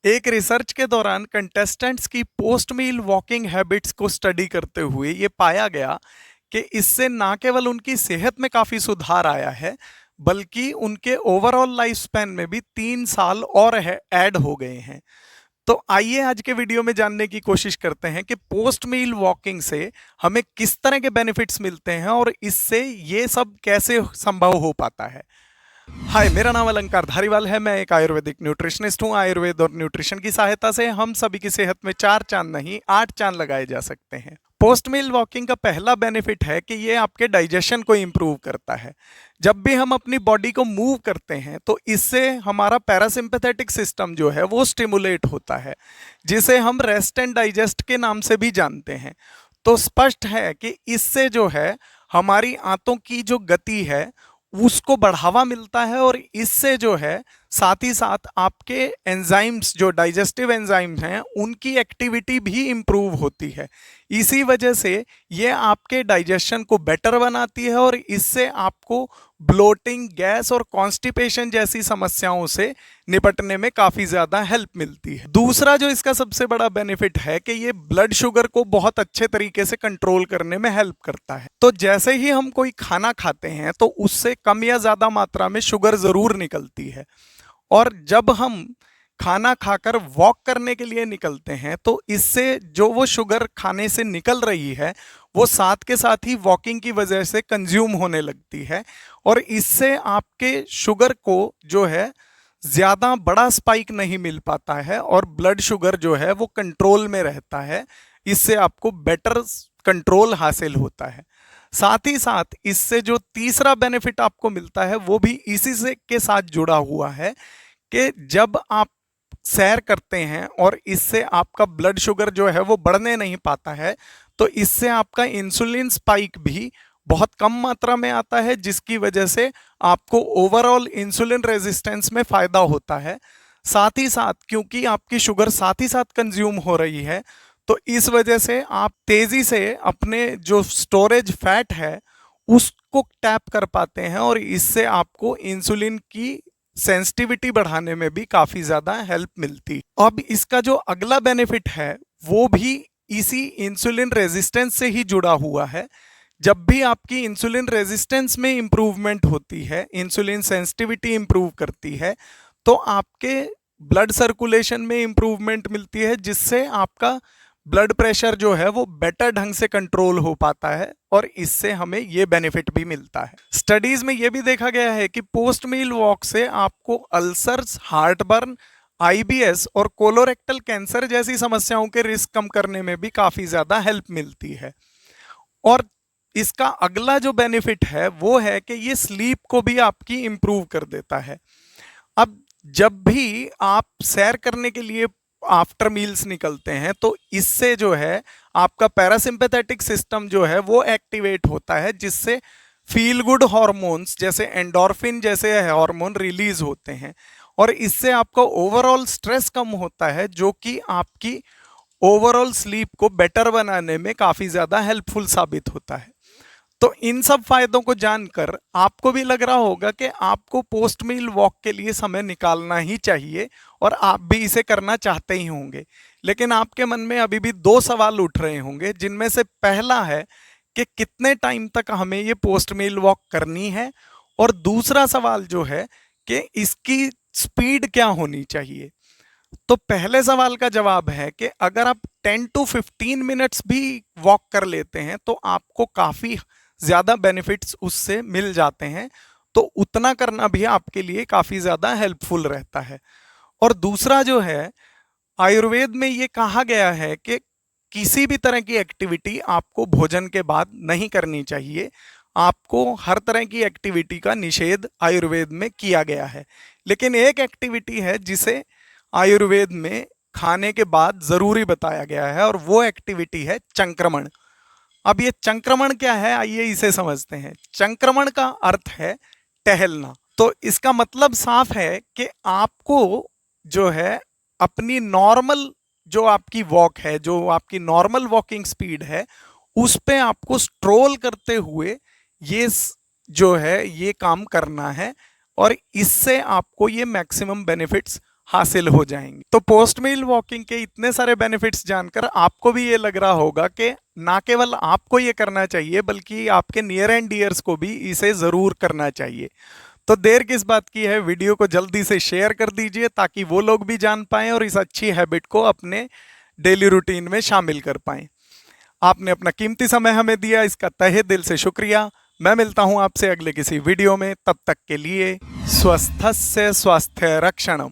एक रिसर्च के दौरान कंटेस्टेंट्स की पोस्ट मील वॉकिंग हैबिट्स को स्टडी करते हुए ये पाया गया कि इससे ना केवल उनकी सेहत में काफ़ी सुधार आया है, बल्कि उनके ओवरऑल लाइफ स्पैन में भी 3 साल और ऐड हो गए हैं। तो आइए आज के वीडियो में जानने की कोशिश करते हैं कि पोस्ट मील वॉकिंग से हमें किस तरह के बेनिफिट्स मिलते हैं और इससे ये सब कैसे संभव हो पाता है। हाय, मेरा नाम अलंकार धारीवाल है। मैं एक आयुर्वेदिक न्यूट्रिशनिस्ट हूँ। आयुर्वेद और न्यूट्रिशन की सहायता से हम सभी की सेहत में 4 चांद नहीं 8 चांद लगाए जा सकते हैं। पोस्ट मील वॉकिंग का पहला बेनिफिट है कि ये आपके डाइजेशन को इम्प्रूव करता है। जब भी हम अपनी बॉडी को मूव करते हैं तो इससे हमारा पैरासिम्पैथेटिक सिस्टम जो है वो स्टिमुलेट होता है, जिसे हम रेस्ट एंड डाइजेस्ट के नाम से भी जानते हैं। तो स्पष्ट है कि इससे जो है हमारी आंतों की जो गति है उसको बढ़ावा मिलता है और इससे जो है साथ ही साथ आपके एंजाइम्स, जो डाइजेस्टिव एंजाइम्स हैं, उनकी एक्टिविटी भी इम्प्रूव होती है। इसी वजह से ये आपके डाइजेशन को बेटर बनाती है और इससे आपको ब्लोटिंग, गैस और कॉन्स्टिपेशन जैसी समस्याओं से निपटने में काफ़ी ज़्यादा हेल्प मिलती है। दूसरा जो इसका सबसे बड़ा बेनिफिट है कि ये ब्लड शुगर को बहुत अच्छे तरीके से कंट्रोल करने में हेल्प करता है। तो जैसे ही हम कोई खाना खाते हैं तो उससे कम या ज़्यादा मात्रा में शुगर ज़रूर निकलती है, और जब हम खाना खाकर वॉक करने के लिए निकलते हैं तो इससे जो वो शुगर खाने से निकल रही है वो साथ के साथ ही वॉकिंग की वजह से कंज्यूम होने लगती है, और इससे आपके शुगर को जो है ज़्यादा बड़ा स्पाइक नहीं मिल पाता है और ब्लड शुगर जो है वो कंट्रोल में रहता है। इससे आपको बेटर कंट्रोल हासिल होता है। साथ ही साथ इससे जो तीसरा बेनिफिट आपको मिलता है वो भी इसी से के साथ जुड़ा हुआ है कि जब आप सैर करते हैं और इससे आपका ब्लड शुगर जो है वो बढ़ने नहीं पाता है, तो इससे आपका इंसुलिन स्पाइक भी बहुत कम मात्रा में आता है, जिसकी वजह से आपको ओवरऑल इंसुलिन रेजिस्टेंस में फ़ायदा होता है। साथ ही साथ क्योंकि आपकी शुगर साथ ही साथ कंज्यूम हो रही है, तो इस वजह से आप तेज़ी से अपने जो स्टोरेज फैट है उसको टैप कर पाते हैं और इससे आपको इंसुलिन की सेंसिटिविटी बढ़ाने में भी काफ़ी ज़्यादा हेल्प मिलती। अब इसका जो अगला बेनिफिट है वो भी इसी इंसुलिन रेजिस्टेंस से ही जुड़ा हुआ है। जब भी आपकी इंसुलिन रेजिस्टेंस में इम्प्रूवमेंट होती है, इंसुलिन सेंसिटिविटी इम्प्रूव करती है, तो आपके ब्लड सर्कुलेशन में इम्प्रूवमेंट मिलती है, जिससे आपका ब्लड प्रेशर जो है वो बेटर ढंग से कंट्रोल हो पाता है और इससे हमें ये बेनिफिट भी मिलता है। स्टडीज में ये भी देखा गया है कि पोस्ट मील वॉक से आपको अल्सर्स, हार्टबर्न, आईबीएस और कोलोरेक्टल कैंसर जैसी समस्याओं के रिस्क कम करने में भी काफ़ी ज़्यादा हेल्प मिलती है। और इसका अगला जो बेनिफिट है वो है कि ये स्लीप को भी आपकी इम्प्रूव कर देता है। अब जब भी आप सैर करने के लिए आफ्टर मील्स निकलते हैं तो इससे जो है आपका पैरासिम्पैथेटिक सिस्टम जो है वो एक्टिवेट होता है, जिससे फील गुड हार्मोन्स जैसे एंडोर्फिन जैसे हार्मोन रिलीज होते हैं, और इससे आपका ओवरऑल स्ट्रेस कम होता है, जो कि आपकी ओवरऑल स्लीप को बेटर बनाने में काफ़ी ज़्यादा हेल्पफुल साबित होता है। तो इन सब फायदों को जानकर आपको भी लग रहा होगा कि आपको पोस्ट मील वॉक के लिए समय निकालना ही चाहिए और आप भी इसे करना चाहते ही होंगे। लेकिन आपके मन में अभी भी 2 सवाल उठ रहे होंगे, जिनमें से पहला है कि कितने टाइम तक हमें ये पोस्ट मील वॉक करनी है, और दूसरा सवाल जो है कि इसकी स्पीड क्या होनी चाहिए। तो पहले सवाल का जवाब है कि अगर आप 10 to 15 मिनट्स भी वॉक कर लेते हैं तो आपको काफ़ी ज़्यादा बेनिफिट्स उससे मिल जाते हैं, तो उतना करना भी आपके लिए काफ़ी ज़्यादा हेल्पफुल रहता है। और दूसरा जो है, आयुर्वेद में ये कहा गया है कि किसी भी तरह की एक्टिविटी आपको भोजन के बाद नहीं करनी चाहिए। आपको हर तरह की एक्टिविटी का निषेध आयुर्वेद में किया गया है, लेकिन एक एक्टिविटी है जिसे आयुर्वेद में खाने के बाद ज़रूरी बताया गया है, और वो एक्टिविटी है चंक्रमण। अब ये चंक्रमण क्या है, आइए इसे समझते हैं। चंक्रमण का अर्थ है टहलना। तो इसका मतलब साफ है कि आपको जो है अपनी नॉर्मल जो आपकी वॉक है, जो आपकी नॉर्मल वॉकिंग स्पीड है, उस पे आपको स्ट्रोल करते हुए ये जो है ये काम करना है, और इससे आपको ये मैक्सिमम बेनिफिट्स हासिल हो जाएंगे। तो पोस्ट मील वॉकिंग के इतने सारे बेनिफिट्स जानकर आपको भी ये लग रहा होगा कि ना केवल आपको ये करना चाहिए बल्कि आपके नियर एंड डियर्स को भी इसे जरूर करना चाहिए। तो देर किस बात की है, वीडियो को जल्दी से शेयर कर दीजिए ताकि वो लोग भी जान पाएं और इस अच्छी हैबिट को अपने डेली रूटीन में शामिल कर पाएं। आपने अपना कीमती समय हमें दिया, इसका तहे दिल से शुक्रिया। मैं मिलता हूं आपसे अगले किसी वीडियो में, तब तक के लिए स्वस्थस्य स्वास्थ्य रक्षणम।